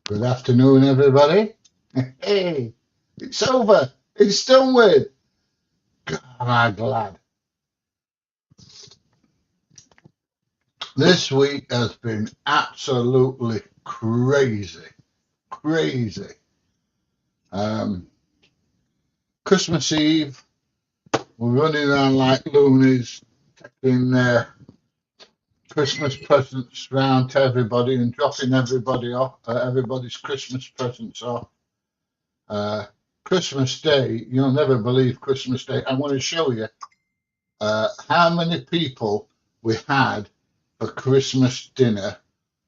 Good afternoon, everybody. Hey, it's over. It's done with. God, am I glad. This week has been absolutely crazy. Crazy. Um, Christmas Eve, we're running around like loonies, taking Christmas presents round to everybody and dropping everybody off, everybody's Christmas presents off. Uh, Christmas Day, you'll never believe Christmas Day. I want to show you how many people we had for Christmas dinner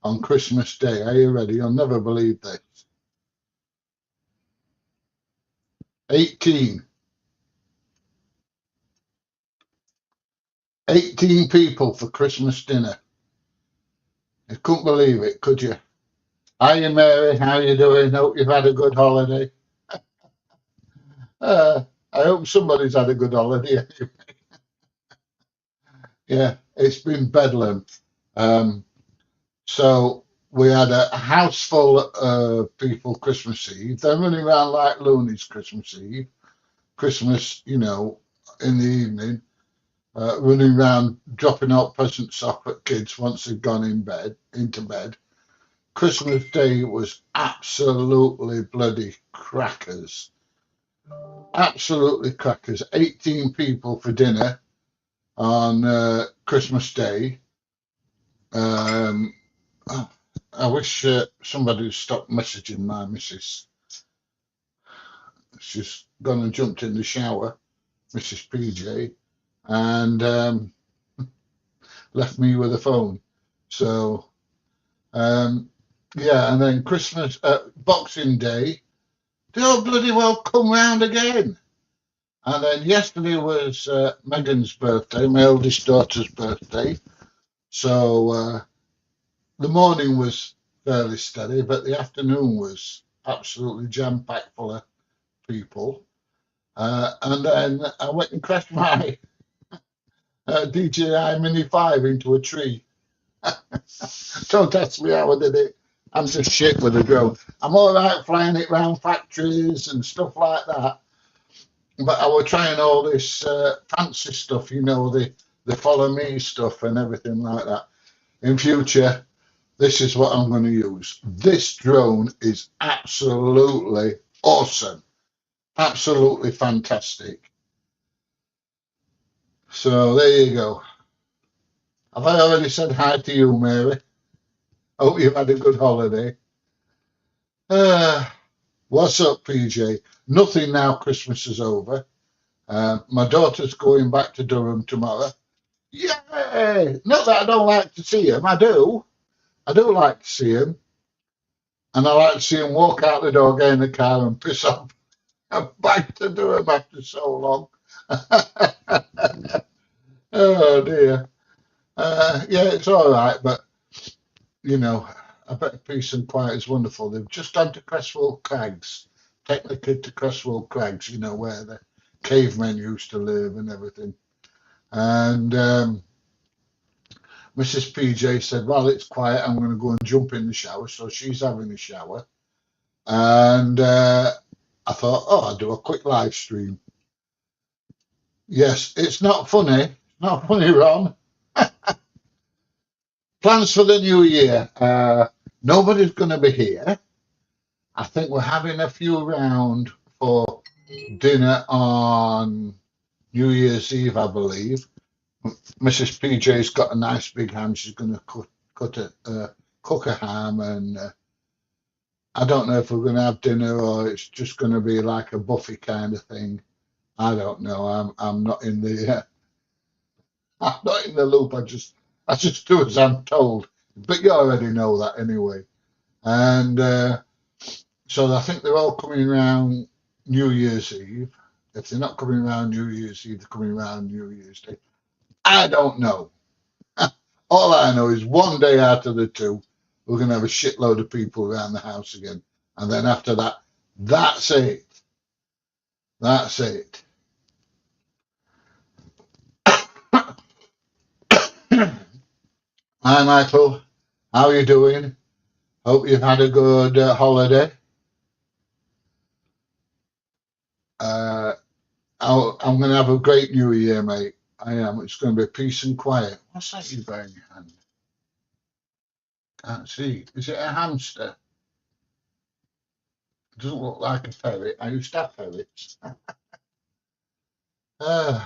on Christmas Day. Are you ready? You'll never believe this. 18. 18 people for Christmas dinner. You couldn't believe it, could you? Hiya, Mary. How you doing? Hope you've had a good holiday. Uh, I hope somebody's had a good holiday. Yeah, it's been bedlam. Um, so we had a house full of people Christmas Eve. They're running around like loonies Christmas Eve. Christmas, in the evening, running around dropping out presents off at kids once they've gone into bed. Christmas Day was absolutely bloody crackers. Absolutely crackers. 18 people for dinner on Christmas Day. Um, I wish somebody would stop messaging my missus. She's gone and jumped in the shower, Mrs. PJ, and left me with a phone. So, yeah, and then Christmas, Boxing Day, they all bloody well come round again. And then yesterday was Megan's birthday, my eldest daughter's birthday. So the morning was fairly steady, but the afternoon was absolutely jam-packed full of people. And then I went and crashed my DJI Mini 5 into a tree. Don't ask me how I did it. I'm just shit with a drone. I'm all right flying it around factories and stuff like that. But I was trying all this fancy stuff, the follow me stuff and everything like that. In future, this is what I'm going to use. This drone is absolutely awesome. Absolutely fantastic. So there you go. Have I already said hi to you, Mary? Hope you've had a good holiday. Uh, what's up, PJ? Nothing now. Christmas is over. My daughter's going back to Durham tomorrow. Yay! Not that I don't like to see him. I do. I do like to see him. And I like to see him walk out the door, get in the car and piss off. I'm back to Durham after so long. Oh, dear. Yeah, it's all right. But, I bet peace and quiet is wonderful. They've just gone to Cresswell Crags. Take the kid to Cresswell Crags, where the cavemen used to live and everything. And Mrs. PJ said, well, it's quiet. I'm going to go and jump in the shower. So she's having a shower. And I thought, I'll do a quick live stream. Yes, it's not funny. Not funny, Ron. Plans for the new year. Nobody's going to be here. I think we're having a few round for dinner on New Year's Eve, I believe. Mrs. PJ's got a nice big ham. She's going to cook a ham, and I don't know if we're going to have dinner or it's just going to be like a buffet kind of thing. I don't know. I'm not in the I'm not in the loop. I just do as I'm told. But you already know that anyway. And so I think they're all coming around New Year's Eve. If they're not coming around New Year's Eve, they're coming around New Year's Day. I don't know. All I know is one day out of the two, we're going to have a shitload of people around the house again. And then after that, that's it. That's it. Hi, Michael. How are you doing? Hope you've had a good holiday. Uh, I'm going to have a great New Year, mate. I am. It's going to be peace and quiet. What's that you've got in your hand? Can't see. Is it a hamster? It doesn't look like a ferret. I used to have ferrets. Uh,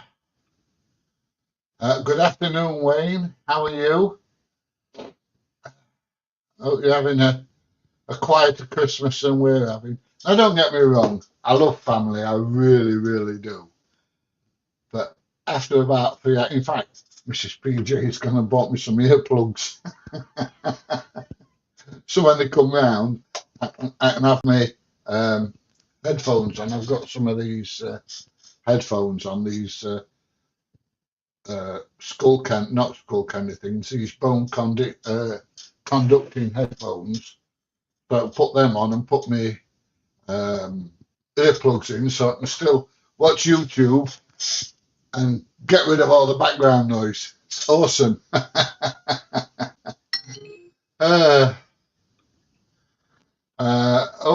Good afternoon, Wayne. How are you? Hope you're having a quieter Christmas than we're having. Now, don't get me wrong. I love family. I really, really do. But after about 3 hours, in fact, Mrs. PJ has gone and bought me some earplugs. So when they come round, I can have my headphones on. I've got some of these headphones on, these not skull candy things, these conducting headphones. So I put them on and put my earplugs in so I can still watch YouTube and get rid of all the background noise. It's awesome. Hope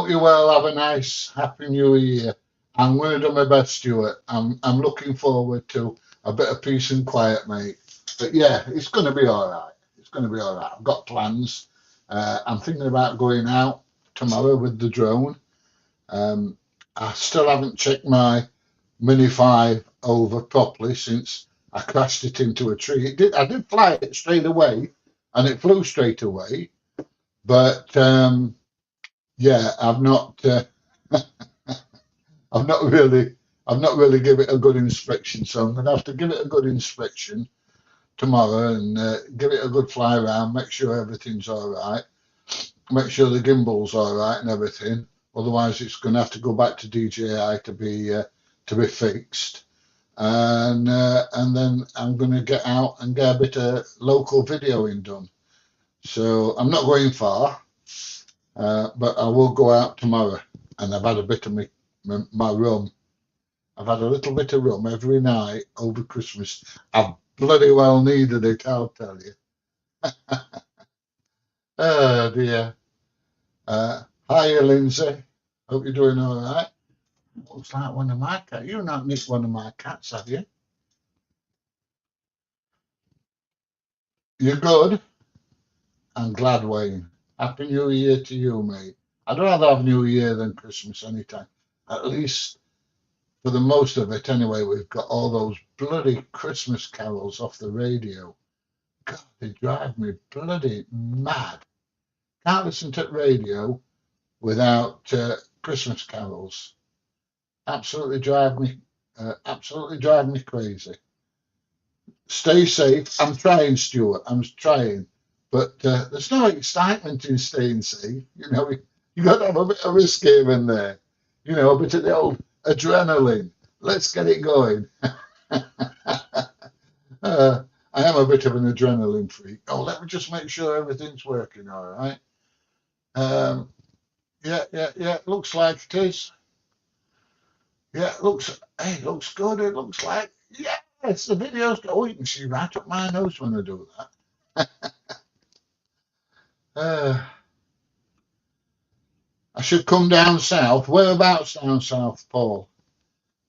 you well. Have a nice, happy New Year. I'm going to do my best, Stuart. I'm looking forward to a bit of peace and quiet, mate. But yeah, it's going to be all right. It's going to be all right. I've got plans. I'm thinking about going out tomorrow with the drone. I still haven't checked my Mini 5 over properly since I crashed it into a tree. I did fly it straight away, and it flew straight away. But yeah, I've not really, I've not really give it a good inspection. So I'm going to have to give it a good inspection tomorrow and give it a good fly around, make sure everything's all right, make sure the gimbal's all right and everything. Otherwise, it's going to have to go back to DJI to be fixed. And then I'm going to get out and get a bit of local videoing done. So I'm not going far, but I will go out tomorrow. And I've had a bit of my rum. I've had a little bit of rum every night over Christmas. I bloody well needed it, I'll tell you. Oh dear. Hiya, Lindsay. Hope you're doing all right. Looks like one of my cats. You've not nicked one of my cats, have you? You're good? I'm glad, Wayne. Happy New Year to you, mate. I'd rather have New Year than Christmas anytime. At least for the most of it anyway, we've got all those bloody Christmas carols off the radio. God, they drive me bloody mad. Can't listen to radio without Christmas carols. Absolutely drive me crazy. Stay safe. I'm trying, Stuart. I'm trying, but there's no excitement in staying safe. You got to have a bit of risk here and there. A bit of the old adrenaline. Let's get it going. I am a bit of an adrenaline freak. Oh, let me just make sure everything's working all right. Um, yeah. Looks like it is. Yeah, looks good. It looks like, yes, the video's go. Oh, you can see right up my nose when I do that. Uh, I should come down south. Whereabouts down south, Paul?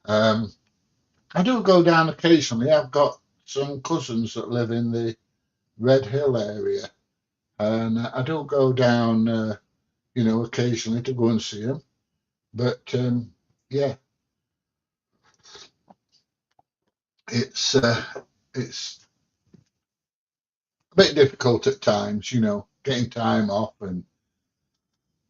Um, I do go down occasionally. I've got some cousins that live in the Red Hill area, and I do go down, occasionally to go and see them. But yeah, it's a bit difficult at times, getting time off and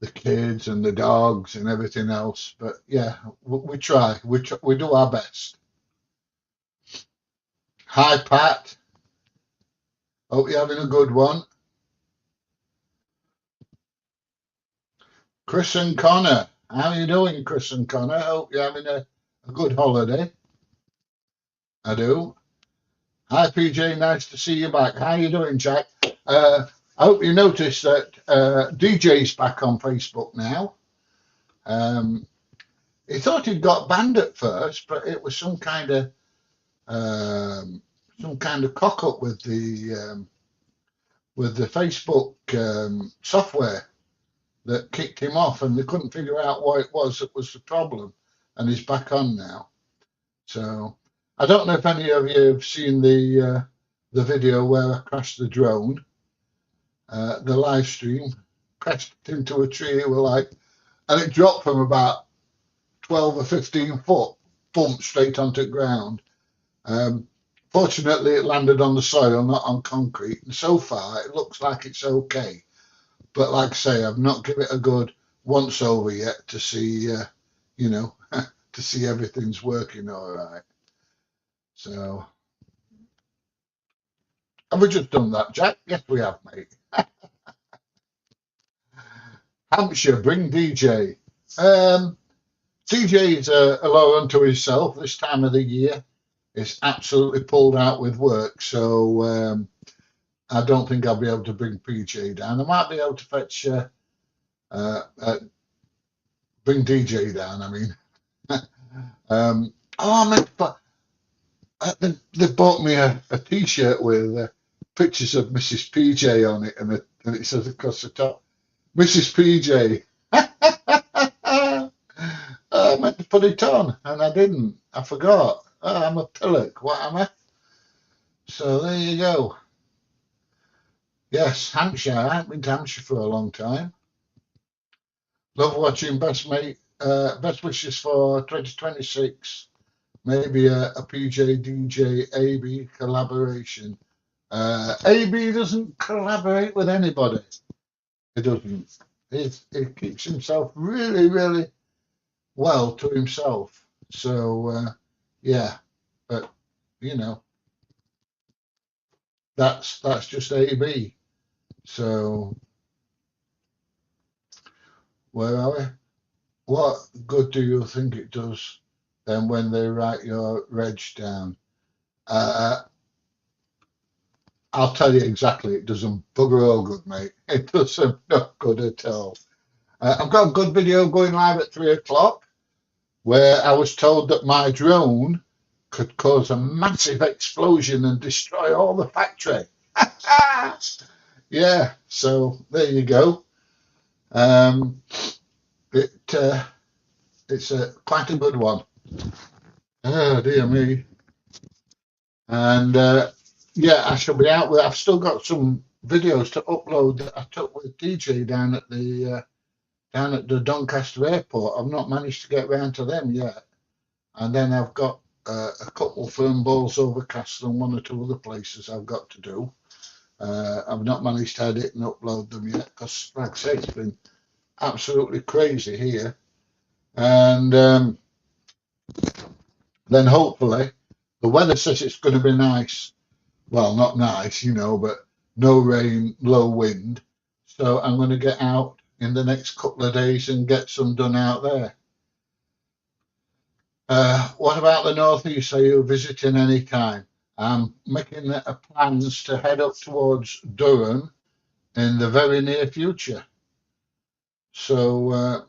the kids and the dogs and everything else. But yeah, we try. We do our best. Hi, Pat. Hope you're having a good one. Chris and Connor. How are you doing, Chris and Connor? Hope you're having a good holiday. I do. Hi, PJ. Nice to see you back. How you doing, Jack? I hope you noticed that DJ's back on Facebook now. He thought he'd got banned at first, but it was some kind of cock up with the Facebook software. that kicked him off, and they couldn't figure out what it was that was the problem, and he's back on now. So I don't know if any of you have seen the video where I crashed the drone, the live stream, crashed into a tree. We're like, and it dropped from about 12 or 15 foot, bumped straight onto the ground. Fortunately, it landed on the soil, not on concrete. And so far, it looks like it's okay. But like I say, I've not given it a good once over yet to see, you know, to see everything's working all right. So, have we just done that, Jack? Yes, we have, mate. Hampshire, bring DJ. DJ's a law unto himself this time of the year. It's absolutely pulled out with work, so I don't think I'll be able to bring PJ down. I might be able to fetch, bring DJ down. I mean, oh, I meant, but they bought me a T-shirt with pictures of Mrs. PJ on it, and it says across the top, Mrs. PJ. I meant to put it on, and I didn't. I forgot. Oh, I'm a pillock. What am I? So there you go. Yes, Hampshire. I haven't been to Hampshire for a long time. Love watching best mate. Best wishes for 2026. Maybe a PJ DJ AB collaboration. AB doesn't collaborate with anybody. He doesn't. He keeps himself really, really well to himself. So yeah, but you know, that's just AB. So where are we? What good do you think it does then when they write your reg down? I'll tell you exactly. It doesn't bugger all good, mate. It doesn't not good at all. I've got a good video going live at 3 o'clock where I was told that my drone could cause a massive explosion and destroy all the factory. Yeah, so there you go. It's quite a good one. Oh dear me. And yeah, I shall be out with. I've still got some videos to upload that I took with DJ down at the Doncaster Airport. I've not managed to get round to them yet. And then I've got a couple of firm balls over Castle and one or two other places I've got to do. I've not managed to edit and upload them yet because, like I say, it's been absolutely crazy here. And then hopefully the weather says it's going to be nice. Well, not nice, but no rain, low wind. So I'm going to get out in the next couple of days and get some done out there. What about the northeast? Are you visiting any time? I'm making plans to head up towards Durham in the very near future. So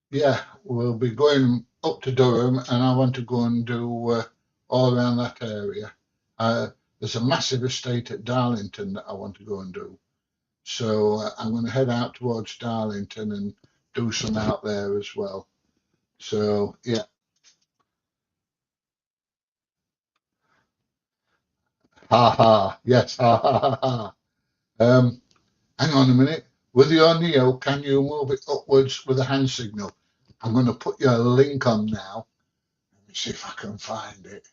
yeah, we'll be going up to Durham, and I want to go and do all around that area. There's a massive estate at Darlington that I want to go and do. So I'm going to head out towards Darlington and do some out there as well. So yeah. Ha ha. Yes. Ha ha ha ha. Hang on a minute. With your Neo, can you move it upwards with a hand signal? I'm going to put your link on now. Let me see if I can find it.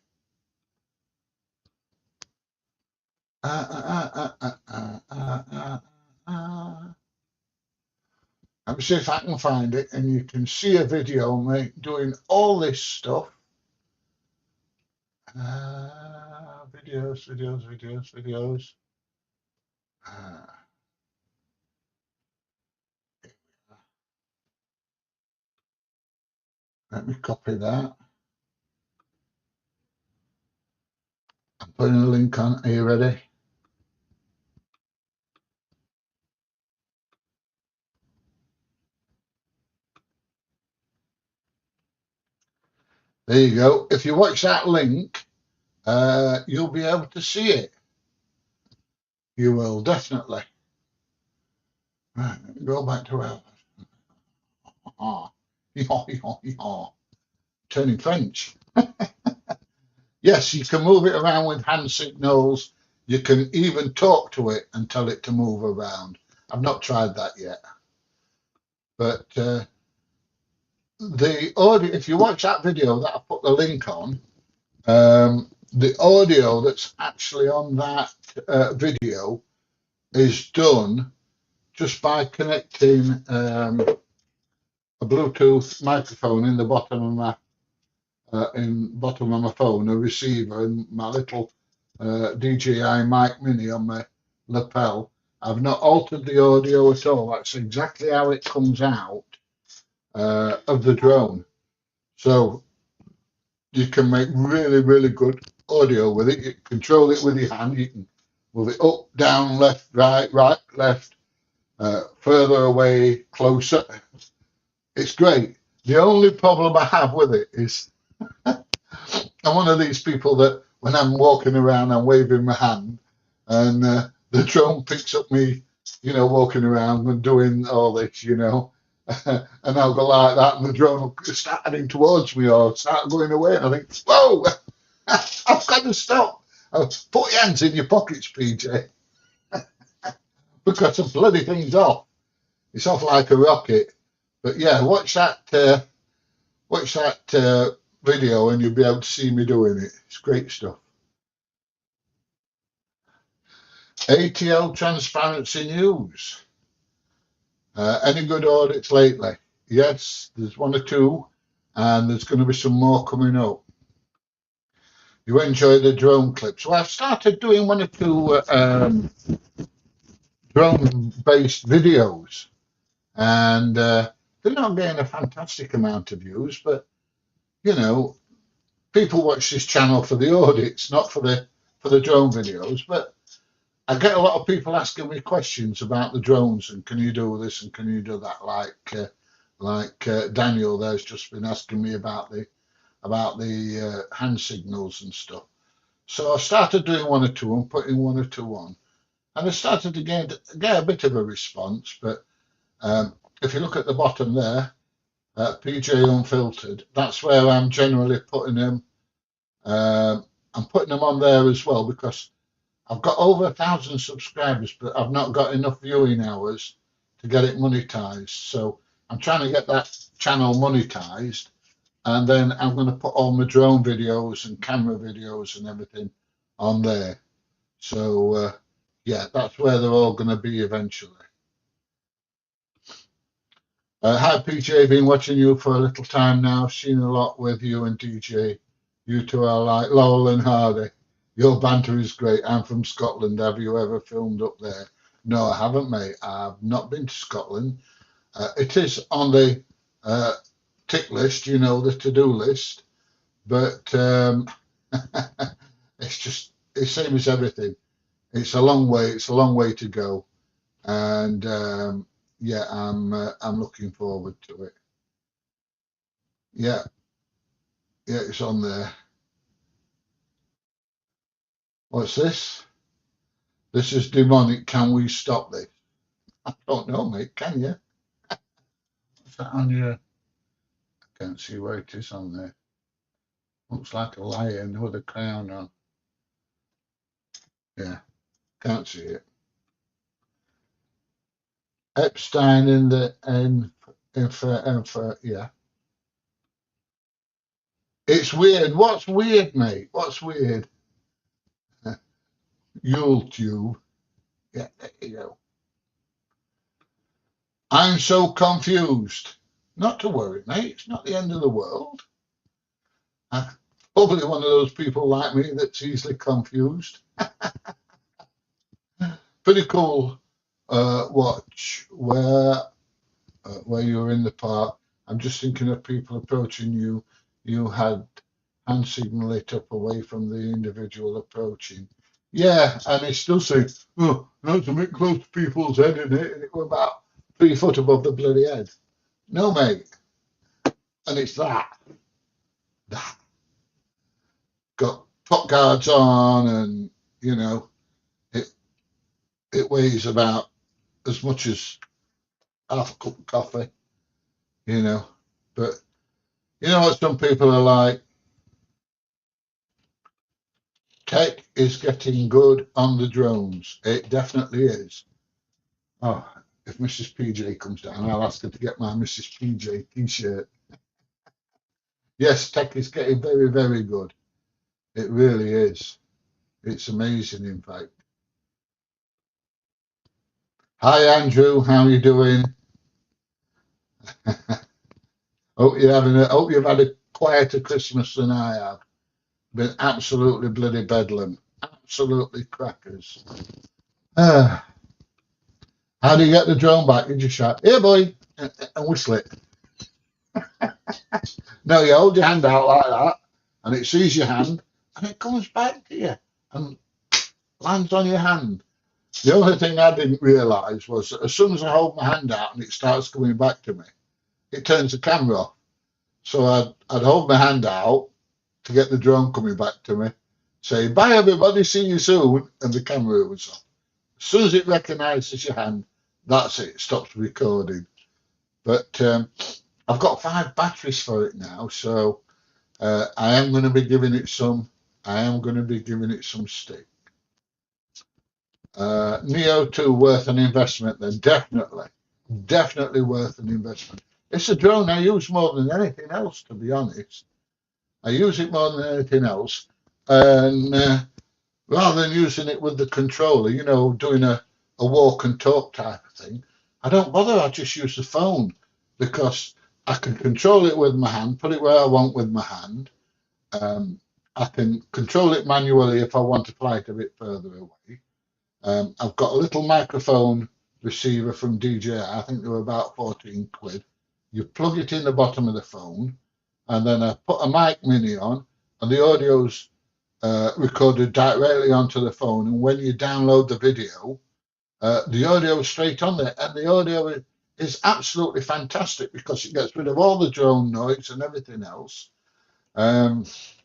Let me see if I can find it, and you can see a video of me doing all this stuff. Videos. Let me copy that. I'm putting a link on. Are you ready? There you go. If you watch that link, you'll be able to see it. You will definitely. Right, let me go back to where. Turning French. Yes, you can move it around with hand signals. You can even talk to it and tell it to move around. I've not tried that yet, but the audio, if you watch that video that I put the link on, the audio that's actually on that video is done just by connecting a Bluetooth microphone in the bottom of my phone, a receiver, and my little DJI Mini on my lapel. I've not altered the audio at all. That's exactly how it comes out of the drone. So you can make really, really good audio with it. You can control it with your hand. You can move it up, down, left, right, left, further away, closer. It's great. The only problem I have with it is I'm one of these people that when I'm walking around, I'm waving my hand, and the drone picks up me, walking around and doing all this, and I'll go like that, and the drone will start heading towards me or start going away, and I think, whoa, I've got to stop. Put your hands in your pockets, PJ, because the bloody thing's off. It's off like a rocket. But yeah, watch that video, and you'll be able to see me doing it. It's great stuff. ATL Transparency News. Any good audits lately? Yes, there's one or two, and there's going to be some more coming up. You enjoy the drone clips? Well, I've started doing one or two drone-based videos, and they're not getting a fantastic amount of views, but people watch this channel for the audits, not for the drone videos. But I get a lot of people asking me questions about the drones and can you do this and can you do that, like Daniel there's just been asking me about the hand signals and stuff. So I started doing one or two and putting one or two on, and I started to get a bit of a response. But if you look at the bottom there, PJ Unfiltered, that's where I'm generally putting them. I'm putting them on there as well because I've got over 1,000 subscribers, but I've not got enough viewing hours to get it monetized. So I'm trying to get that channel monetized, and then I'm going to put all my drone videos and camera videos and everything on there. So yeah, that's where they're all going to be eventually. Hi PJ, been watching you for a little time now, seen a lot with you and DJ. You two are like Laurel and Hardy. Your banter is great. I'm from Scotland. Have you ever filmed up there? No, I haven't, mate. I've not been to Scotland. It is on the tick list, the to-do list, but it's the same as everything. It's a long way. It's a long way to go, and yeah, I'm looking forward to it. Yeah, it's on there. What's this? This is demonic. Can we stop this? I don't know, mate. Can you? What's that on your? I can't see where it is on there. Looks like a lion with a crown on. Yeah, can't see it. Epstein yeah. It's weird. What's weird, mate? What's weird? YouTube. Yeah, there you go. I'm so confused. Not to worry, mate. It's not the end of the world. I'm probably one of those people like me that's easily confused. Pretty cool watch where you were in the park. I'm just thinking of people approaching you. You had hand signal lit up away from the individual approaching. Yeah, and it still says, oh, not to make close to people's head in it, and it was about 3 foot above the bloody head. No, mate. And it's that. Got pot guards on, and it weighs about as much as half a cup of coffee. you know. But you know what some people are like? Tech is getting good on the drones. It definitely is. Oh, if Mrs. PJ comes down, I'll ask her to get my Mrs. PJ t-shirt. Yes, tech is getting very, very good. It really is. It's amazing, in fact. Hi, Andrew. How are you doing? Hope you've had a quieter Christmas than I have. Been absolutely bloody bedlam. Absolutely crackers. Ah, how do you get the drone back? You just shout, "Here, boy," and whistle it. No, you hold your hand out like that, and it sees your hand, and it comes back to you and lands on your hand. The only thing I didn't realise was that as soon as I hold my hand out and it starts coming back to me, it turns the camera off. So I'd hold my hand out to get the drone coming back to me, say, "Bye, everybody, see you soon," and the camera was off. As soon as it recognises your hand, that's it, stops recording. But I've got 5 batteries for it now, so I am going to be giving it some. I am going to be giving it some stick. Neo 2 worth an investment then, definitely worth an investment. It's a drone I use more than anything else, to be honest. I use it more than anything else, and rather than using it with the controller, doing a walk and talk type of thing, I don't bother. I just use the phone because I can control it with my hand, put it where I want with my hand. Um, I can control it manually if I want to fly it a bit further away. I've got a little microphone receiver from DJI. I think they were about 14 quid. You plug it in the bottom of the phone, and then I put a mic mini on, and the audio's recorded directly onto the phone. And when you download the video, the audio is straight on there, and the audio is absolutely fantastic because it gets rid of all the drone noise and everything else.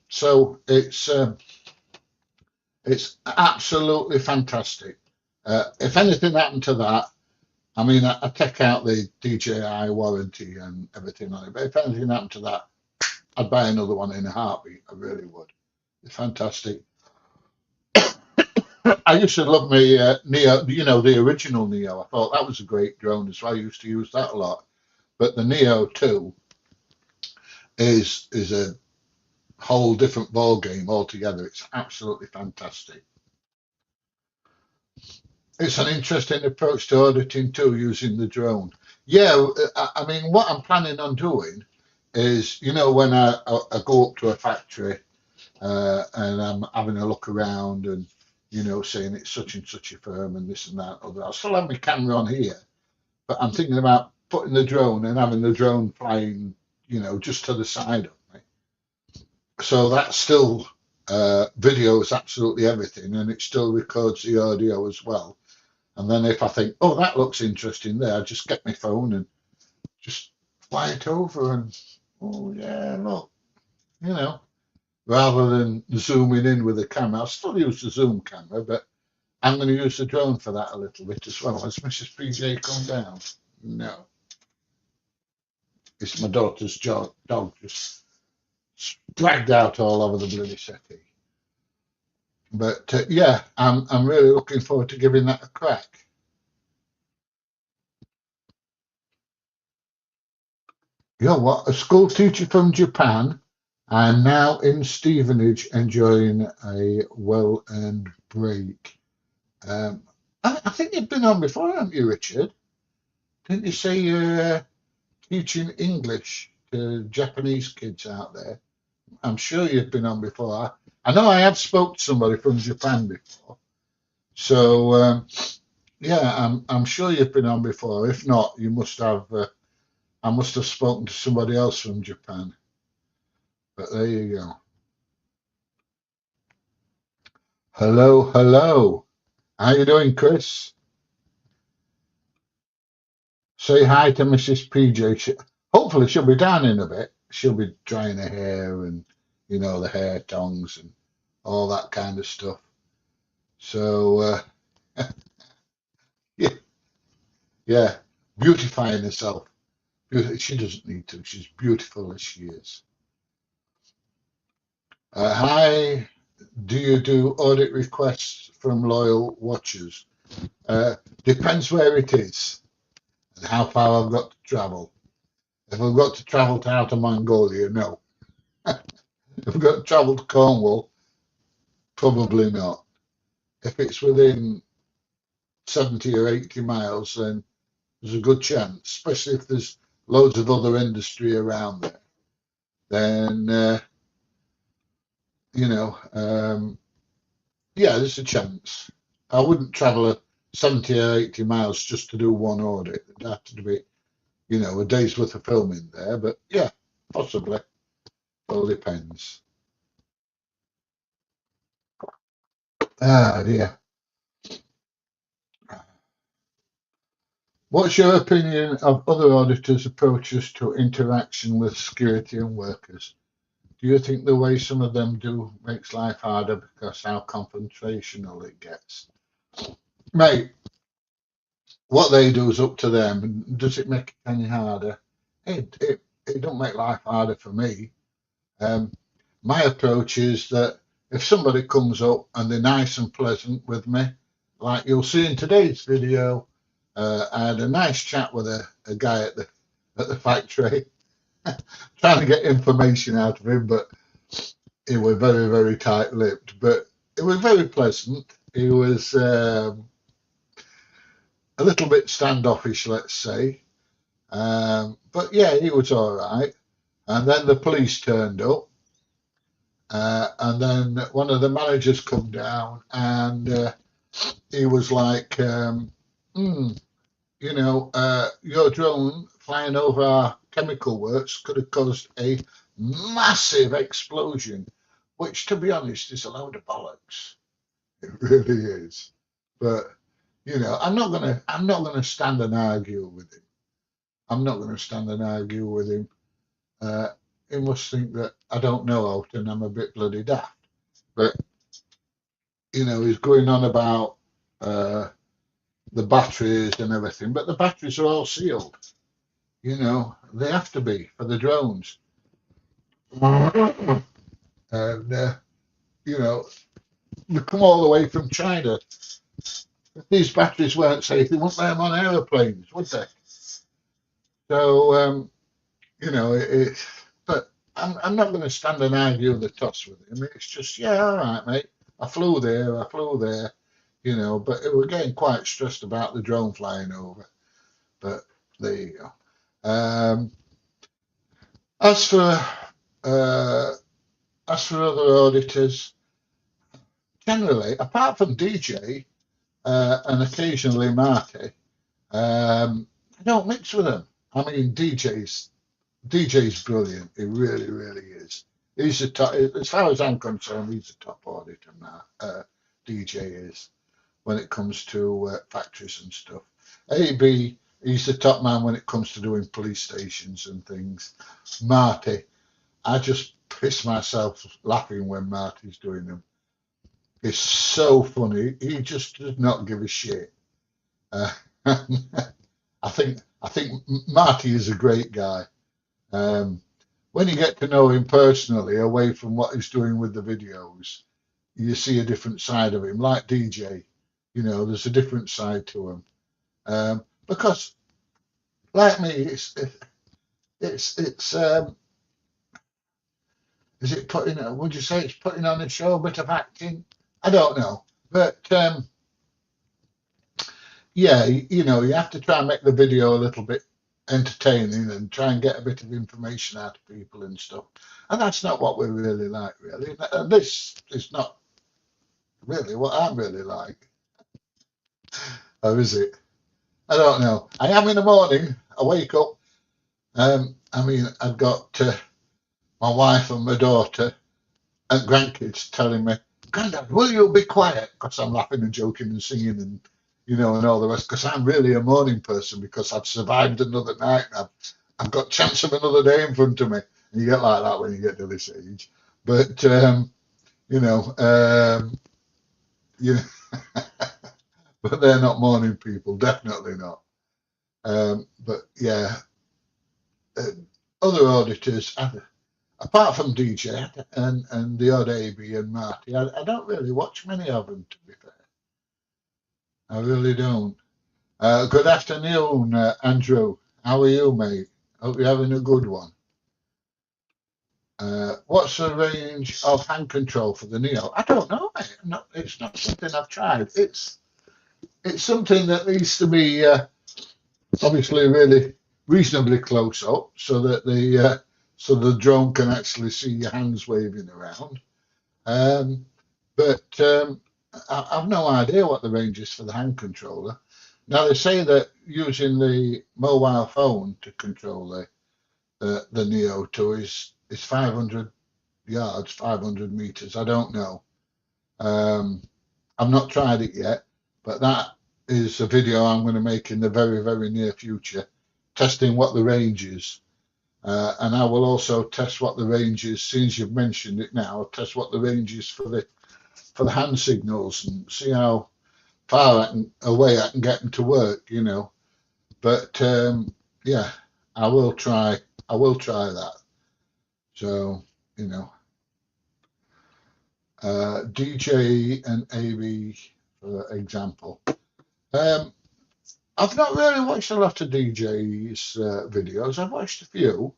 So it's absolutely fantastic. If anything happened to that, I mean, I take out the DJI warranty and everything on it, but if anything happened to that, I'd buy another one in a heartbeat. I really would. It's fantastic. I used to love my Neo, the original Neo. I thought that was a great drone as well. I used to use that a lot. But the Neo 2 is a whole different ball game altogether. It's absolutely fantastic. It's an interesting approach to auditing too, using the drone. Yeah, I mean, what I'm planning on doing is, when I go up to a factory and I'm having a look around and, saying it's such and such a firm and this and that, other. I'll still have my camera on here, but I'm thinking about putting the drone and having the drone flying, just to the side of me. So that still videos absolutely everything, and it still records the audio as well. And then if I think, oh, that looks interesting there, I just get my phone and just fly it over and, oh, yeah, look, you know, rather than zooming in with the camera. I'll still use the zoom camera, but I'm going to use the drone for that a little bit as well. Has Mrs. PJ come down? No. It's my daughter's dog just dragged out all over the bloody settee. But yeah, I'm really looking forward to giving that a crack. You know what? A school teacher from Japan. I'm now in Stevenage enjoying a well-earned break. Um, I think you've been on before, haven't you, Richard? Didn't you say you're teaching English to Japanese kids out there? I'm sure you've been on before. I know I have spoke to somebody from Japan before. So yeah, I'm sure you've been on before. If not, you must have. I must have spoken to somebody else from Japan. But there you go. Hello, hello. How you doing, Chris? Say hi to Mrs. PJ. Hopefully she'll be down in a bit. She'll be drying her hair and the hair tongs and all that kind of stuff. So yeah, yeah, beautifying herself. She doesn't need to. She's beautiful as she is. Hi, do you do audit requests from loyal watchers? Depends where it is and how far I've got to travel. If I've got to travel to Outer Mongolia, no. If I've got to travel to Cornwall, probably not. If it's within 70 or 80 miles, then there's a good chance, especially if there's loads of other industry around there. Then, you know, yeah, there's a chance. I wouldn't travel 70 or 80 miles just to do one audit. It'd have to be, a day's worth of filming there. But yeah, possibly. All depends. Ah, dear. What's your opinion of other auditors' approaches to interaction with security and workers? Do you think the way some of them do makes life harder because how confrontational it gets? Mate, what they do is up to them. Does it make it any harder? It don't make life harder for me. Um, my approach is that if somebody comes up and they're nice and pleasant with me, like you'll see in today's video, I had a nice chat with a guy at the factory, trying to get information out of him, but he was very, very tight-lipped. But it was very pleasant. He was a little bit standoffish, let's say. But yeah, he was all right. And then the police turned up. And then one of the managers come down and he was like, your drone flying over our chemical works could have caused a massive explosion, which, to be honest, is a load of bollocks. It really is. But I'm not gonna stand and argue with him. I'm not gonna stand and argue with him. Uh, he must think that I don't know out and I'm a bit bloody daft. But he's going on about the batteries and everything, but the batteries are all sealed. They have to be for the drones. And they come all the way from China. If these batteries weren't safe, they wouldn't let them on aeroplanes, would they? So, but I'm not going to stand and argue the toss with him. It's just, yeah, all right, mate. I flew there, but we're getting quite stressed about the drone flying over. But there you go. As for uh, other auditors, generally, apart from DJ and occasionally Marty, I don't mix with them. I mean, DJ's brilliant. He really, really is. He's the top, as far as I'm concerned, he's the top auditor now. DJ is when it comes to factories and stuff. AB, he's the top man when it comes to doing police stations and things. Marty, I just piss myself laughing when Marty's doing them. It's so funny. He just does not give a shit. Uh, I think Marty is a great guy. When you get to know him personally, away from what he's doing with the videos, you see a different side of him. Like DJ, there's a different side to him. Because, like me, it's is it putting? Would you say it's putting on a show, a bit of acting? I don't know, but yeah, you have to try and make the video a little bit entertaining and try and get a bit of information out of people and stuff. And that's not what we really like, really. And this is not really what I really like. Or is it? I don't know. I am in the morning. I wake up. I've got my wife and my daughter and grandkids telling me, Grandad, will you be quiet? Because I'm laughing and joking and singing and and all the rest. Because I'm really a morning person because I've survived another night. And I've got chance of another day in front of me. And you get like that when you get to this age. But you know, you but they're not morning people, definitely not. But yeah, other auditors, apart from DJ and the odd AB and Marty, I don't really watch many of them, to be fair. I really don't. Good afternoon, Andrew. How are you, mate? Hope you're having a good one. What's the range of hand control for the Neo? I don't know, mate. It's not something I've tried. It's something that needs to be obviously really reasonably close up so that the drone can actually see your hands waving around. Um, but I've no idea what the range is for the hand controller. Now they say that using the mobile phone to control the Neo 2 is 500 yards, 500 meters. I don't know. I've not tried it yet, but that is a video I'm going to make in the very, very near future, testing what the range is. And I will also test what the range is, since you've mentioned it now, I'll test what the range is for the hand signals and see how far away I can get them to work, you know. But yeah, I will try that. So, you know, DJ and AB, for example. I've not really watched a lot of DJ's videos. I've watched a few.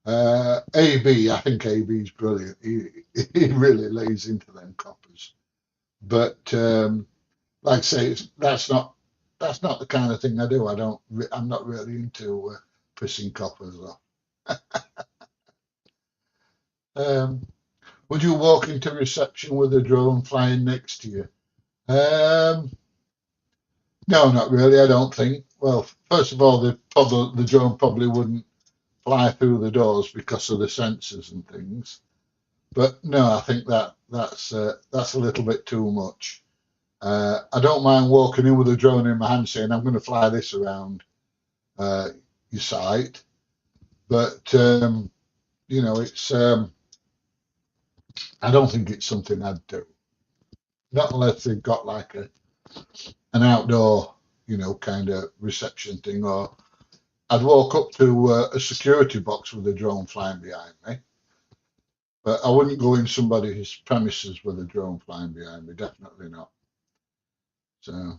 AB, I think AB's brilliant. He really lays into them coppers. But like I say, that's not the kind of thing I do. I'm not really into pissing coppers off. Would you walk into reception with a drone flying next to you? Um, no, not really. I don't think. Well, first of all, the drone probably wouldn't fly through the doors because of the sensors and things. But no, I think that's a little bit too much. I don't mind walking in with a drone in my hand saying I'm going to fly this around your site, but you know, it's I don't think it's something I'd do. Not unless they've got like an outdoor, you know, kind of reception thing, or I'd walk up to a security box with a drone flying behind me. But I wouldn't go in somebody's premises with a drone flying behind me. Definitely not. So,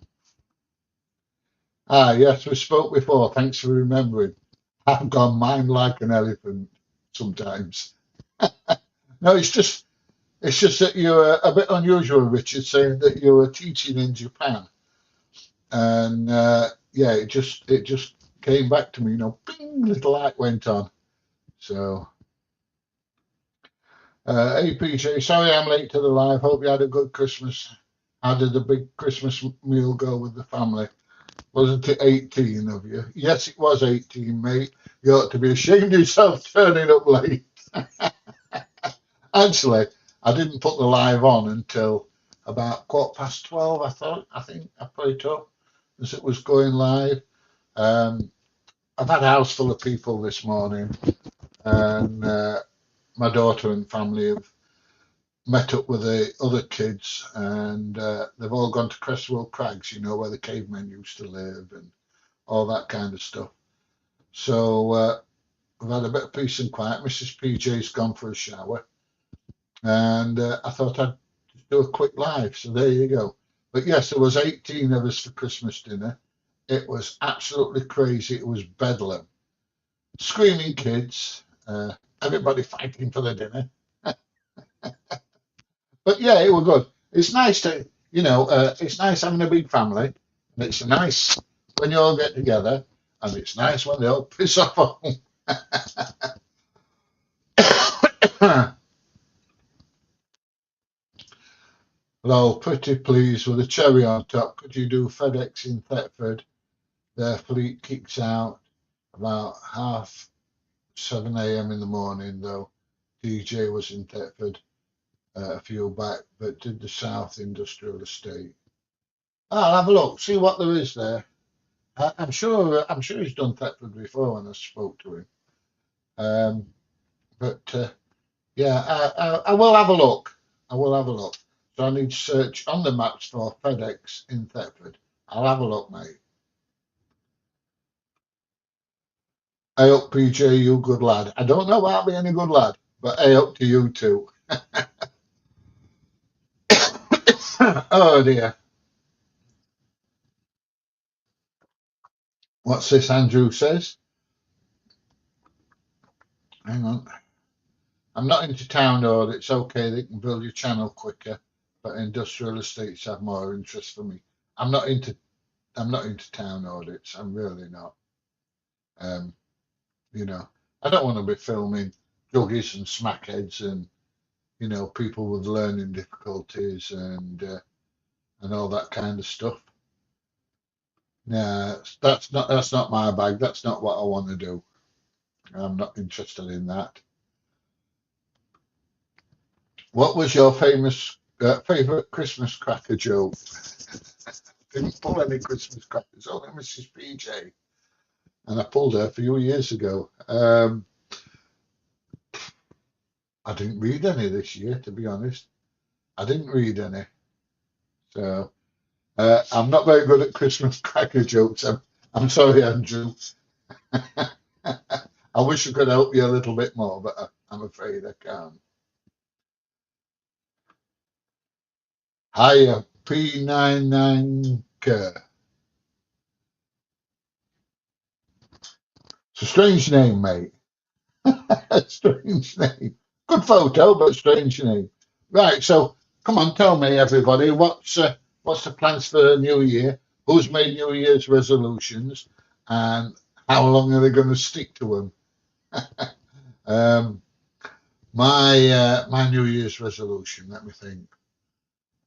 yes, we spoke before. Thanks for remembering. I've gone mind like an elephant sometimes. No, it's just that you're a bit unusual, Richard, saying that you were teaching in Japan, and yeah, it just came back to me. You know, bing, little light went on. So, hey PJ, sorry I'm late to the live. Hope you had a good Christmas. How did the big Christmas meal go with the family? Wasn't it 18 of you? Yes, it was 18, mate. You ought to be ashamed of yourself turning up late. Actually, I didn't put the live on until about 12:15. I think I put it up as it was going live. Um, I've had a house full of people this morning, and my daughter and family have met up with the other kids, and they've all gone to Crestwell Crags, you know, where the cavemen used to live and all that kind of stuff. So we've had a bit of peace and quiet. Mrs. PJ's gone for a shower, and I thought I'd just do a quick live. So there you go. But yes, there was 18 of us for Christmas dinner. It was absolutely crazy. It was bedlam. Screaming kids, everybody fighting for the dinner. But yeah, it was good. It's nice to, you know, it's nice having a big family, and it's nice when you all get together, and it's nice when they all piss off home. Hello, pretty pleased with a cherry on top. Could you do FedEx in Thetford? Their fleet kicks out about 7:30 a.m. in the morning, though. DJ was in Thetford a few back, but did the South Industrial Estate. I'll have a look, see what there is there. I'm sure he's done Thetford before when I spoke to him. Um, but yeah, I will have a look. I will have a look. So I need to search on the maps for FedEx in Thetford. I'll have a look, mate. Hey up, PJ, you good lad. I don't know about being a good lad, but hey up to you too. Oh dear. What's this Andrew says? Hang on. I'm not into town audits. Okay, they can build your channel quicker, but industrial estates have more interest for me. I'm not into I'm not into town audits. I'm really not. Um, you know, I don't want to be filming juggies and smackheads and people with learning difficulties and all that kind of stuff. Nah, that's not my bag. That's not what I want to do. I'm not interested in that. What was your favorite Christmas cracker joke? Didn't pull any Christmas crackers. Only Mrs. PJ, and I pulled her a few years ago. I didn't read any this year, to be honest. I didn't read any, so I'm not very good at Christmas cracker jokes. I'm sorry, Andrew. I wish I could help you a little bit more, but I'm afraid I can't. Hiya, P99K. It's a strange name, mate. Strange name. Good photo, but strange name. Right, so come on, tell me, everybody, what's the plans for the new year? Who's made New Year's resolutions, and how long are they going to stick to them? Um, my New Year's resolution. Let me think.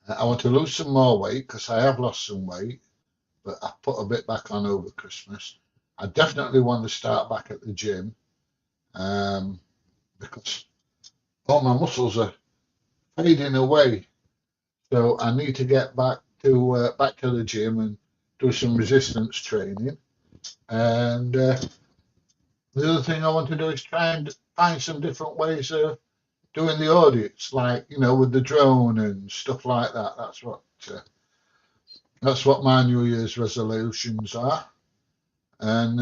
I want to lose some more weight because I have lost some weight, but I put a bit back on over Christmas. I definitely want to start back at the gym um, because all my muscles are fading away. So I need to get back to the gym and do some resistance training. And the other thing I want to do is try and find some different ways of doing the audits, like with the drone and stuff like that. That's what my New Year's resolutions are. And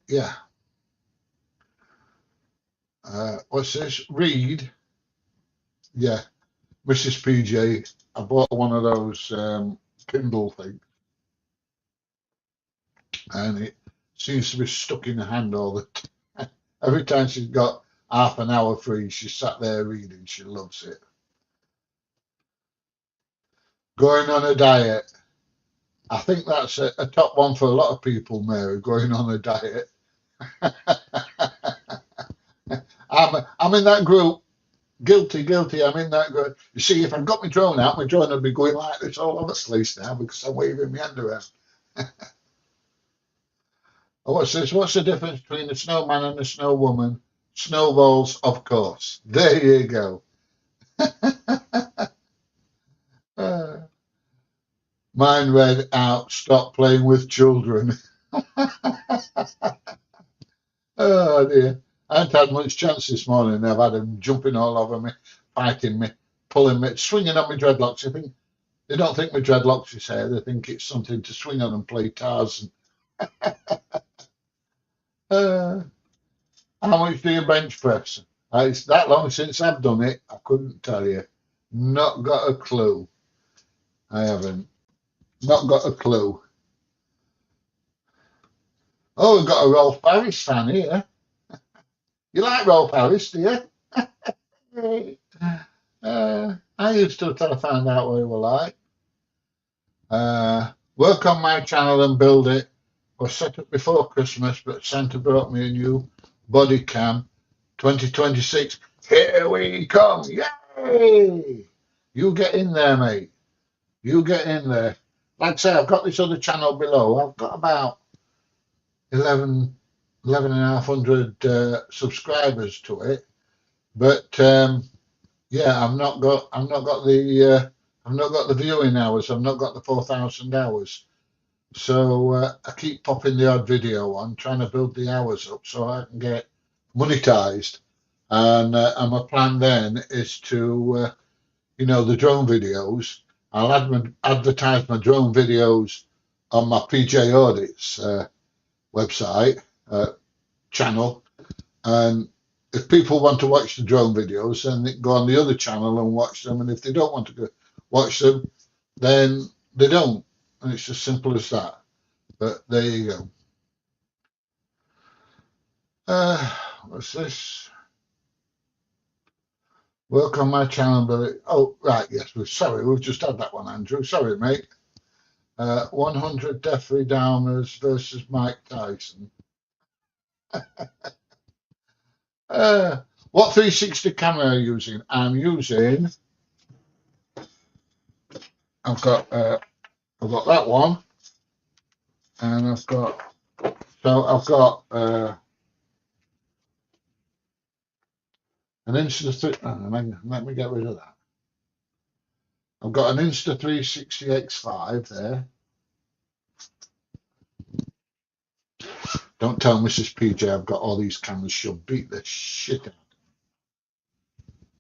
yeah, what's this? Read, yeah, Mrs. PJ. I bought one of those Kindle things, and it seems to be stuck in the hand all the time. Every time she's got half an hour free, she's sat there reading. She loves it. Going on a diet. I think that's a top one for a lot of people, Mary, going on a diet. I'm in that group. Guilty, guilty. I'm in that group. You see, if I've got my drone would be going like this all over the place now because I'm waving my hand around. Oh, what's this? What's the difference between a snowman and a snow woman? Snowballs, of course. There you go. Uh, Mine read out, stop playing with children. Oh dear. I haven't had much chance this morning. I've had them jumping all over me, fighting me, pulling me, swinging on my dreadlocks. I think they don't think my dreadlocks is hair. They think it's something to swing on and play Tarzan. Uh, how much do you bench press? It's that long since I've done it. I couldn't tell you. Not got a clue. I haven't. Not got a clue. Oh, we've got a Rolf Harris fan here. You like Rolf Harris, do you? I used to try to find out what he was like. Work on my channel and build it. Was set up before Christmas, but Santa brought me a new body cam. 2026. Here we come. Yay! You get in there, mate. You get in there. Like I say, I've got this other channel below. I've got about 11, 11,500 subscribers to it. But yeah, I've not got the viewing hours. I've not got the 4,000 hours. So I keep popping the odd video on, trying to build the hours up so I can get monetized. And my plan then is to, the drone videos. I'll advertise my drone videos on my PJ Audits website. channel, and if people want to watch the drone videos, then they go on the other channel and watch them. And if they don't want to go watch them, then they don't. And it's as simple as that. But there you go. What's this? Work on my channel, but oh right, yes. Sorry, we've just had that one, Andrew. Sorry, mate. 100 Jeffrey Dahmers versus Mike Tyson. What 360 camera are you using? I'm using. I've got that one, and I've got an Insta3. Let me get rid of that. I've got an Insta360 X5 there. Don't tell Mrs. PJ I've got all these cameras. She'll beat the shit out.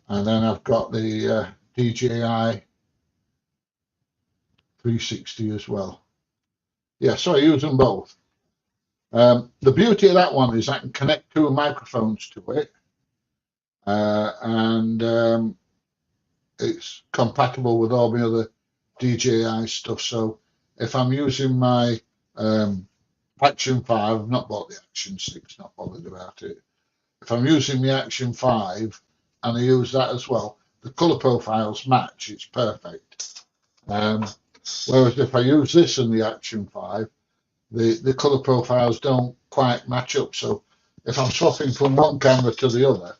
And then I've got the DJI 360 as well. Yeah, so I use them both. The beauty of that one is I can connect two microphones to it, and it's compatible with all my other DJI stuff. So if I'm using my Action 5, I've not bought the Action 6, not bothered about it. If I'm using the Action 5 and I use that as well, the colour profiles match, it's perfect. Whereas if I use this in the Action 5, the colour profiles don't quite match up. So if I'm swapping from one camera to the other,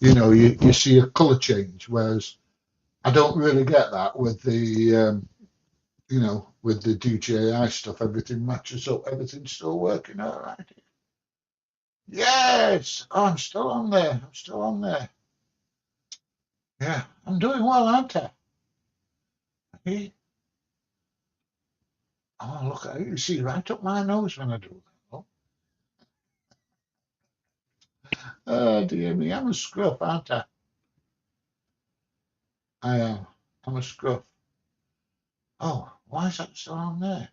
you see a colour change, whereas I don't really get that with the with the DJI stuff. Everything matches up. Everything's still working all right. Yes. Oh, I'm still on there. I'm still on there. Yeah, I'm doing well, aren't I? Hey. Oh, look, you see right up my nose when I do that. Oh, dear me, I'm a scruff, aren't I? I am. I'm a scruff. Oh, why is that still on there?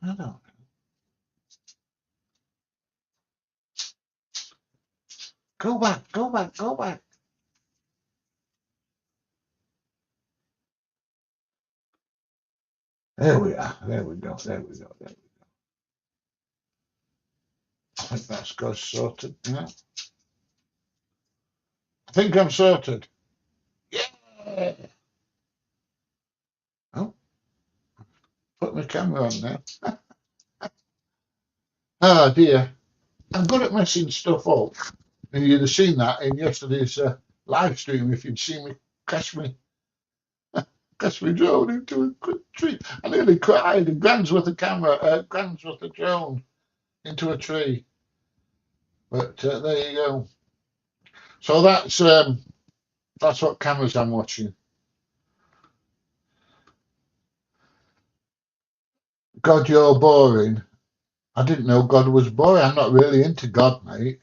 I don't know. Go back, go back, go back. There we are. There we go. There we go. There we go. I think that's got sorted. Yeah. I think I'm sorted. Yeah. Oh, put my camera on now. Oh dear. I'm good at messing stuff up. And you'd have seen that in yesterday's live stream if you'd seen me crash me drone into a quick tree. I nearly cried. A grand's worth of grand's worth of drone into a tree. But there you go. So that's what cameras I'm watching. God, you're boring. I didn't know God was boring. I'm not really into God, mate.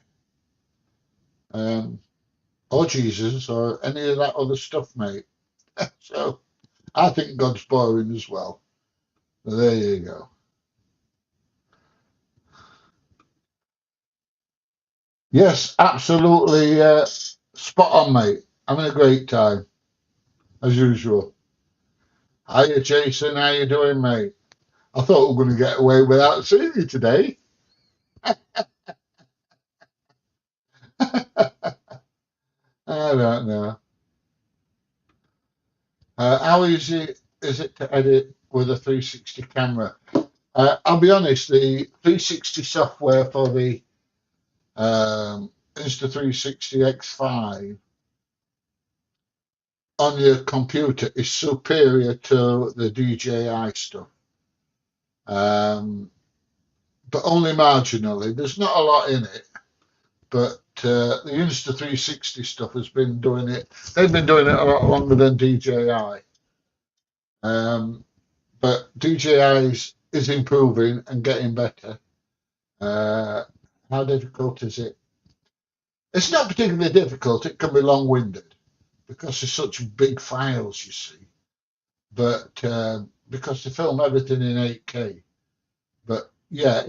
Or Jesus or any of that other stuff, mate. So I think God's boring as well. So there you go. Yes, absolutely spot on, mate. Having a great time, as usual. Hiya, Jason. How you doing, mate? I thought we were going to get away without seeing you today. I don't know. How easy is it to edit with a 360 camera? I'll be honest, the 360 software for the Insta360 X5 on your computer is superior to the DJI stuff, but only marginally. There's not a lot in it, but the Insta360 stuff has been doing it. They've been doing it a lot longer than DJI. But DJI is improving and getting better. How difficult is it? It's not particularly difficult. It can be long-winded because there's such big files, you see. But because they film everything in 8K. But yeah,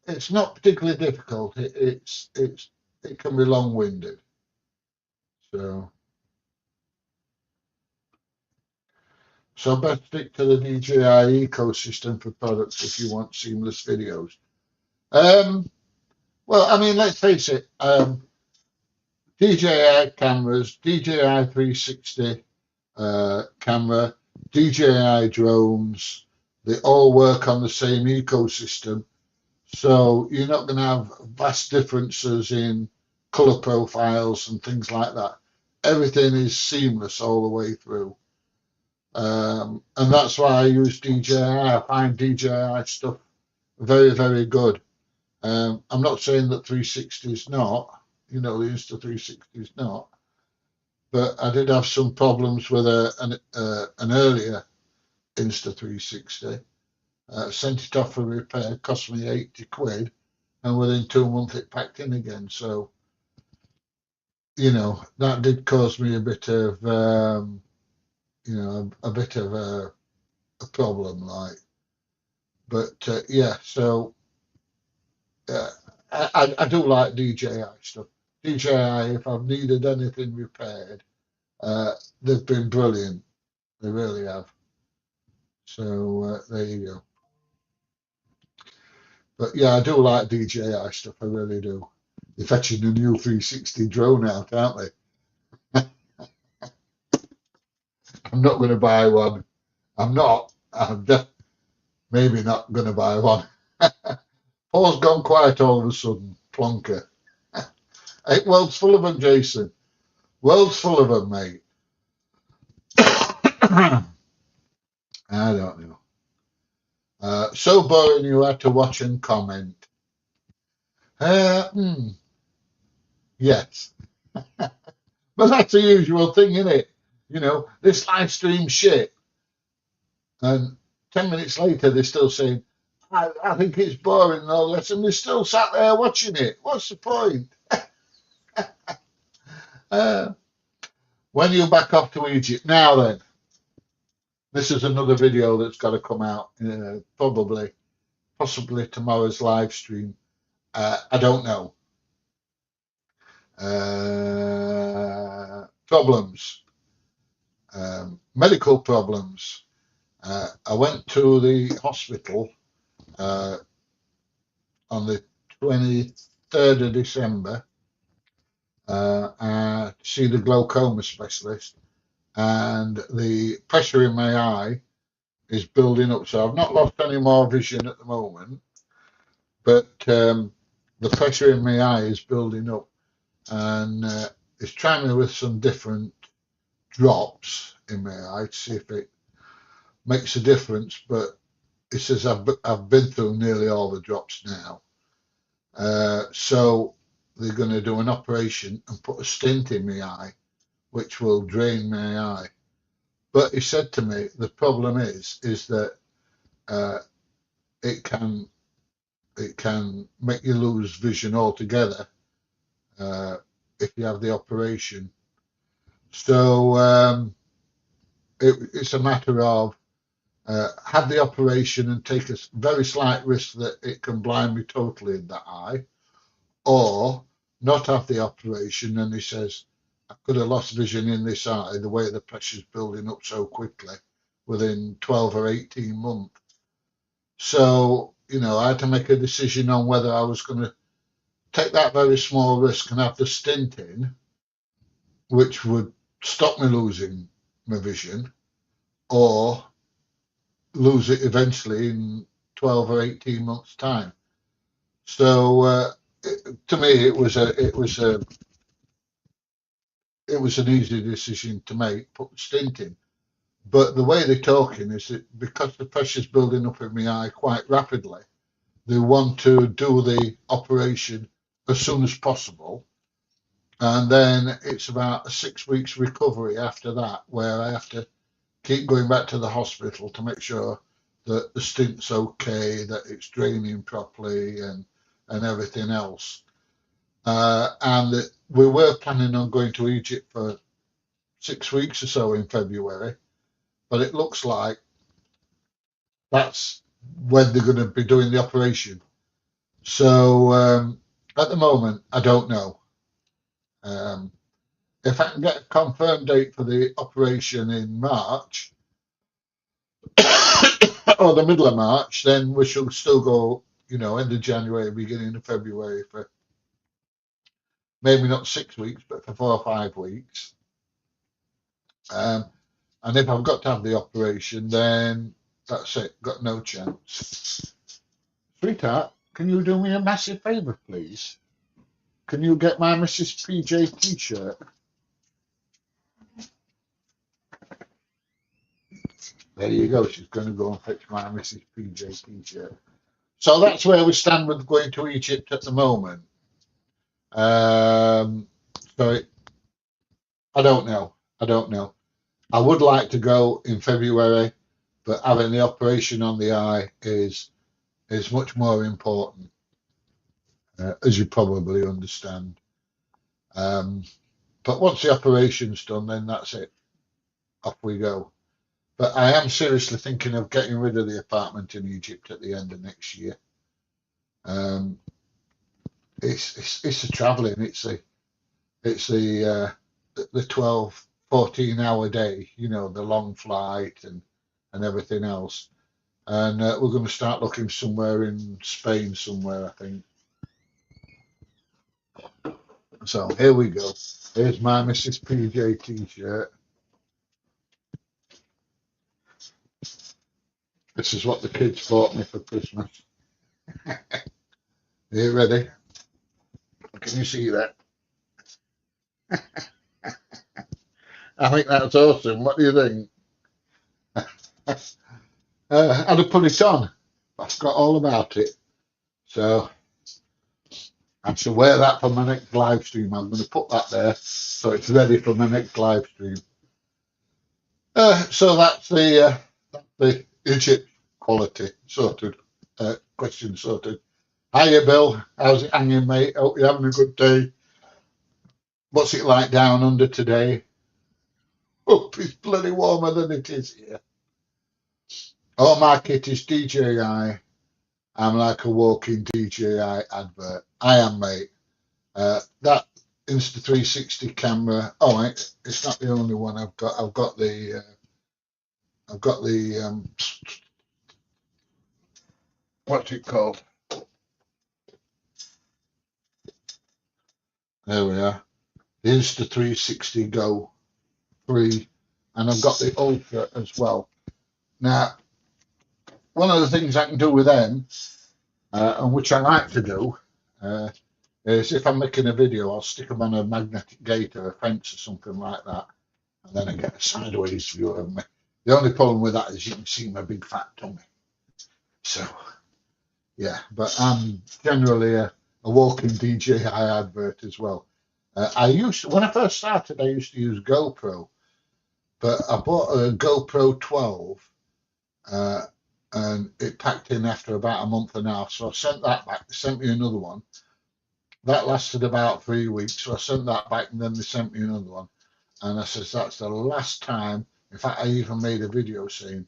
it's not particularly difficult. It can be long-winded. So best stick to the DJI ecosystem for products if you want seamless videos. Well, I mean, let's face it. DJI cameras, DJI 360 camera, DJI drones, they all work on the same ecosystem. So you're not going to have vast differences in color profiles and things like that. Everything is seamless all the way through. And that's why I use DJI. I find DJI stuff very, very good. I'm not saying that 360 is not, the Insta360 is not, but I did have some problems with an earlier Insta360. Sent it off for repair, cost me 80 quid, and within 2 months it packed in again. So, that did cause me a bit of, a bit of a problem, like. But yeah, so I do like DJI stuff. DJI, if I've needed anything repaired, they've been brilliant. They really have. So there you go. But yeah, I do like DJI stuff. I really do. They're fetching a new 360 drone out, aren't they? I'm not going to buy one. I'm not. Maybe not going to buy one. Paul's gone quiet all of a sudden. Plonker. Hey, world's full of them, Jason. World's full of them, mate. I don't know. So boring you had to watch and comment. Yes. But that's the usual thing, isn't it? This live stream shit. And 10 minutes later, they're still saying, I think it's boring and all that. And they're still sat there watching it. What's the point? When you back off to Egypt. Now then, this is another video that's got to come out possibly tomorrow's live stream. I don't know. Problems. Medical problems. I went to the hospital on the 23rd of December to see the glaucoma specialist, and the pressure in my eye is building up. So I've not lost any more vision at the moment, but the pressure in my eye is building up, and it's trying me with some different drops in my eye to see if it makes a difference. But it says I've been through nearly all the drops now. So they're going to do an operation and put a stent in my eye, which will drain my eye. But he said to me, the problem is that it can make you lose vision altogether if you have the operation. So it's a matter of have the operation and take a very slight risk that it can blind me totally in that eye, or not have the operation. And he says, I could have lost vision in this eye the way the pressure's building up so quickly within 12 or 18 months. So, I had to make a decision on whether I was going to take that very small risk and have the stint in, which would stop me losing my vision, or lose it eventually in 12 or 18 months' time. So to me, it was an easy decision to make, put the stint in. But the way they're talking is that because the pressure's building up in my eye quite rapidly, they want to do the operation as soon as possible. And then it's about a 6 weeks recovery after that, where I have to keep going back to the hospital to make sure that the stint's okay, that it's draining properly, and everything else. And that we were planning on going to Egypt for 6 weeks or so in February, but it looks like that's when they're going to be doing the operation. So at the moment, I don't know. Um, if I can get a confirmed date for the operation in March or the middle of March, then we shall still go, end of January, beginning of February for maybe not 6 weeks, but for 4 or 5 weeks. Um, and if I've got to have the operation, then that's it. Got no chance. Sweetheart, can you do me a massive favour, please? Can you get my Mrs. PJ t-shirt? There you go. She's going to go and fetch my Mrs. PJ t-shirt. So that's where we stand with going to Egypt at the moment. Um, so I don't know. I don't know. I would like to go in February, but having the operation on the eye is much more important, as you probably understand. Um, but once the operation's done, then that's it. Off we go. But I am seriously thinking of getting rid of the apartment in Egypt at the end of next year. Um, it's the travelling. It's the 12, 14 hour day. The long flight and everything else. And we're going to start looking somewhere in Spain somewhere, I think. So here we go. Here's my Mrs. PJ t-shirt. This is what the kids bought me for Christmas. Are you ready? Can you see that? I think that's awesome. What do you think? I'd have put it on. I forgot all about it. So I shall wear that for my next live stream. I'm going to put that there so it's ready for my next live stream. So that's the Egypt quality sorted. Question sorted. Hiya, Bill. How's it hanging, mate? Hope you're having a good day. What's it like down under today? Oh, it's bloody warmer than it is here. Oh, my kit is DJI. I'm like a walking DJI advert. I am, mate. That Insta360 camera. Oh, mate, it's not the only one I've got. I've got the what's it called? There we are. The Insta360 Go 3, and I've got the Ultra as well. Now, one of the things I can do with them, and which I like to do, is if I'm making a video, I'll stick them on a magnetic gate or a fence or something like that, and then I get a sideways view of me. The only problem with that is you can see my big fat tummy. So, yeah, but I'm generally a walking DJI advert as well. When I first started, I used to use GoPro, but I bought a GoPro 12, and it packed in after about a month and a half. So I sent that back. They sent me another one. That lasted about 3 weeks. So I sent that back, and then they sent me another one. And I says, that's the last time. In fact, I even made a video saying,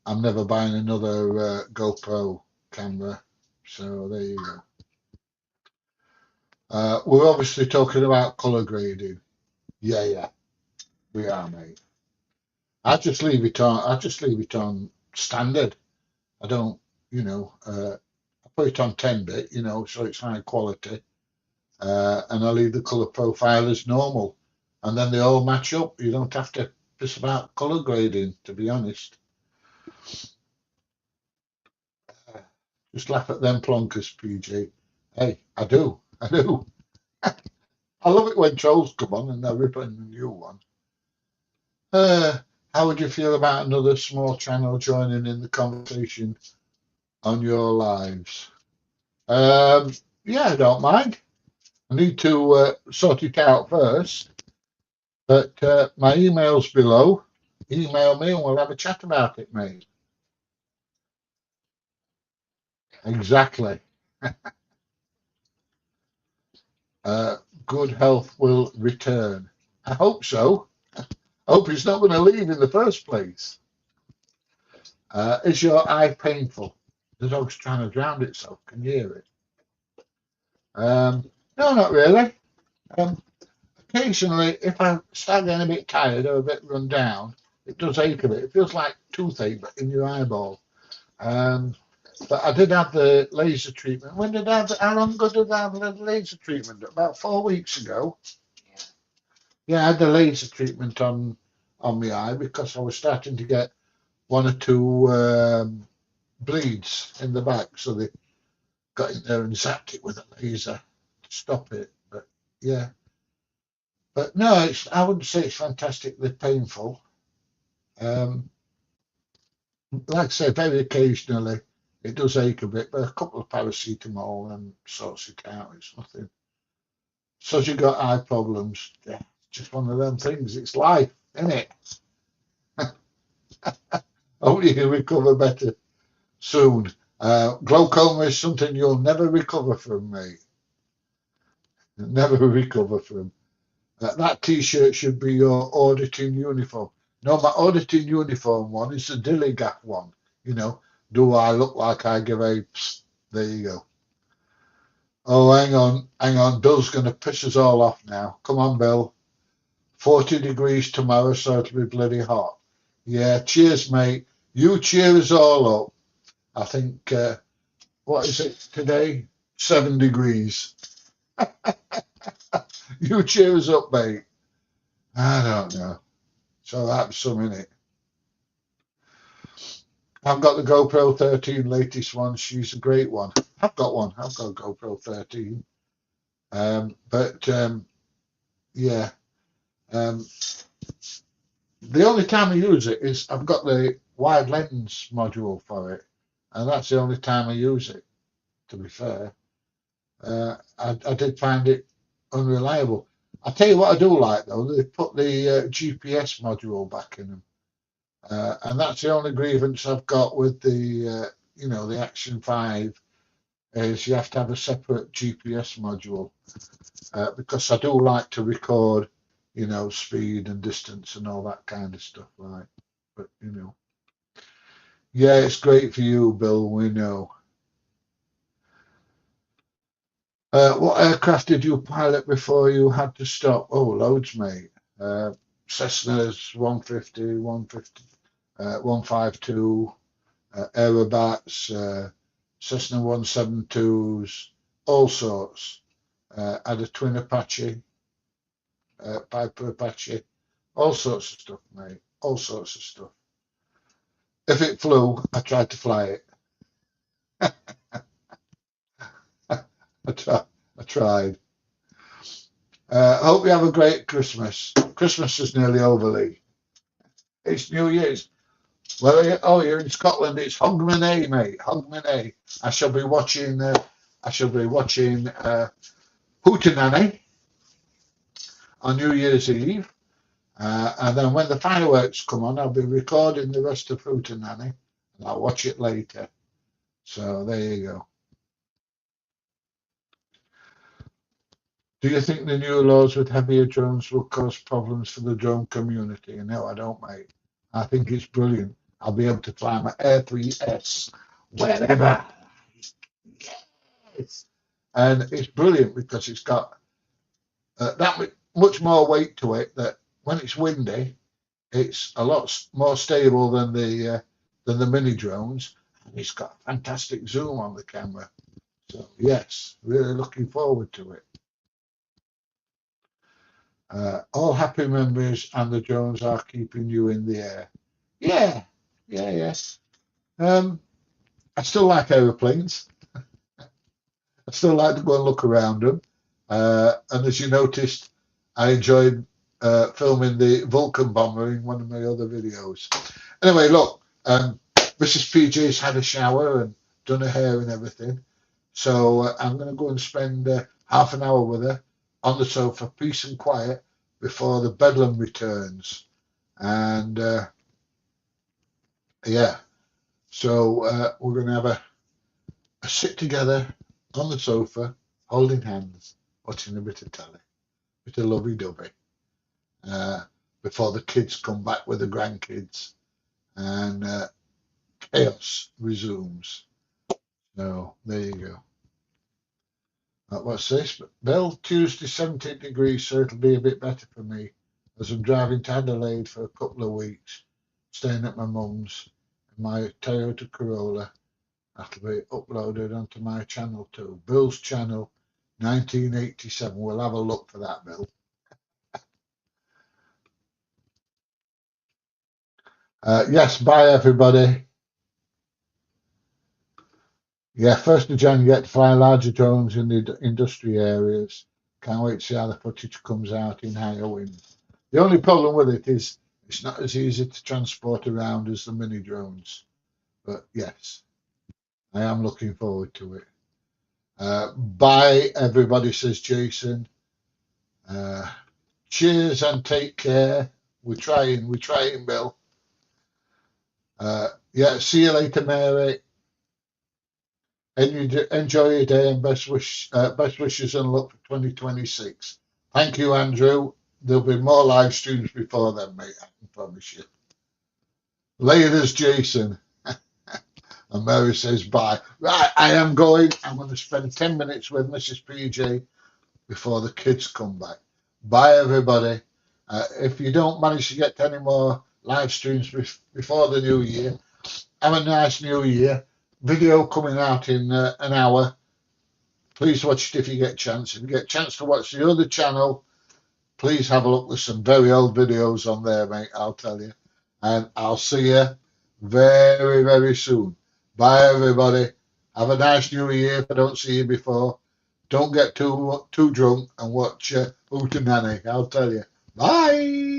I'm never buying another GoPro camera. So there you go. We're obviously talking about color grading. Yeah, we are, mate. I just leave it on standard. I don't, I put it on 10-bit, so it's high quality. And I leave the color profile as normal. And then they all match up. You don't have to piss about color grading, to be honest. Just laugh at them plonkers, PG. Hey, I do. I love it when trolls come on and they're ripping a new one. How would you feel about another small channel joining in the conversation on your lives? Yeah, I don't mind. I need to sort it out first. But my email's below. Email me and we'll have a chat about it, mate. Exactly. Good health will return. I hope so. I hope it's not going to leave in the first place. Is your eye painful? The dog's trying to drown itself. Can you hear it? No, not really. Um, Occasionally, if I start getting a bit tired or a bit run down, it does ache a bit. It feels like toothache, but in your eyeball. Um, but I did have the laser treatment. When did I have, how long ago did I have the laser treatment? About 4 weeks ago. Yeah, I had the laser treatment on my eye because I was starting to get one or two bleeds in the back. So they got in there and zapped it with a laser to stop it. But yeah, but no, I wouldn't say it's fantastically painful. Um, like I say, very occasionally it does ache a bit, but a couple of paracetamol and sorts it out. It's nothing. So you got eye problems. Yeah, just one of them things. It's life, isn't it? Hope you can recover better soon. Glaucoma is something you'll never recover from, mate. Never recover from. That T-shirt should be your auditing uniform. No, my auditing uniform one is the Dilligaf one. You know, do I look like I give a? Psst, there you go. Oh, hang on. Bill's going to piss us all off now. Come on, Bill. 40 degrees tomorrow, so it'll be bloody hot. Yeah, cheers, mate. You cheer us all up. I think, what is it today? 7 degrees. You cheer us up, mate. I don't know. So that's some in it. I've got the GoPro 13 latest one. She's a great one. I've got one. I've got a GoPro 13. But yeah, um, the only time I use it is I've got the wide lens module for it, and that's the only time I use it. To be fair, I did find it unreliable. I tell you what I do like though, they put the GPS module back in them, and that's the only grievance I've got with the Action 5 is you have to have a separate GPS module because I do like to record, speed and distance and all that kind of stuff. Like, but yeah, it's great for you, Bill. We know. What aircraft did you pilot before you had to stop? Oh, loads, mate. Uh, Cessna's 150, 150, 152, Aerobats, Cessna 172s, all sorts. Had a twin Apache, Piper Apache, all sorts of stuff, mate. All sorts of stuff. If it flew, I tried to fly it. I tried. I tried. Hope you have a great Christmas. Christmas is nearly over, Lee. It's New Year's. Where are you? Oh, you're in Scotland. It's Hogmanay, mate. Hogmanay. I shall be watching. I shall be watching Hootenanny on New Year's Eve, and then when the fireworks come on, I'll be recording the rest of Hootenanny, and I'll watch it later. So there you go. Do you think the new laws with heavier drones will cause problems for the drone community? No, I don't, mate. I think it's brilliant. I'll be able to fly my Air 3S wherever. Yes. And it's brilliant because it's got that much more weight to it that when it's windy, it's a lot more stable than the mini drones. And it's got fantastic zoom on the camera. So yes, really looking forward to it. All happy memories and the drones are keeping you in the air. Yeah, yeah, yes. I still like aeroplanes. I still like to go and look around them. And as you noticed, I enjoyed filming the Vulcan bomber in one of my other videos. Anyway, look, Mrs. PJ's had a shower and done her hair and everything. So I'm going to go and spend half an hour with her on the sofa, peace and quiet, before the bedlam returns. And yeah, so we're going to have a sit together on the sofa, holding hands, watching a bit of telly, a bit of lovey-dovey, uh, before the kids come back with the grandkids and chaos resumes. So there you go. What's this? Bill, Tuesday 17 degrees, so it'll be a bit better for me as I'm driving to Adelaide for a couple of weeks, staying at my mum's. My Toyota Corolla, that'll be uploaded onto my channel too. Bill's channel, 1987. We'll have a look for that, Bill. Yes, bye everybody. Yeah, 1st of January, get to fly larger drones in the industry areas. Can't wait to see how the footage comes out in higher winds. The only problem with it is it's not as easy to transport around as the mini drones. But yes, I am looking forward to it. Bye, everybody, says Jason. Cheers and take care. We're trying, Bill. Yeah, see you later, Mary. And you enjoy your day and best wishes and luck for 2026. Thank you, Andrew. There'll be more live streams before then, mate. I can promise you. Later's Jason. And Mary says bye. Right, I am going. I'm going to spend 10 minutes with Mrs. PJ before the kids come back. Bye, everybody. If you don't manage to get to any more live streams before the new year, have a nice new year. Video coming out in an hour. Please watch it if you get a chance. If you get a chance to watch the other channel, please have a look. There's some very old videos on there, mate, I'll tell you. And I'll see you very, very soon. Bye, everybody. Have a nice new year if I don't see you before. Don't get too drunk and watch Hootenanny, I'll tell you. Bye.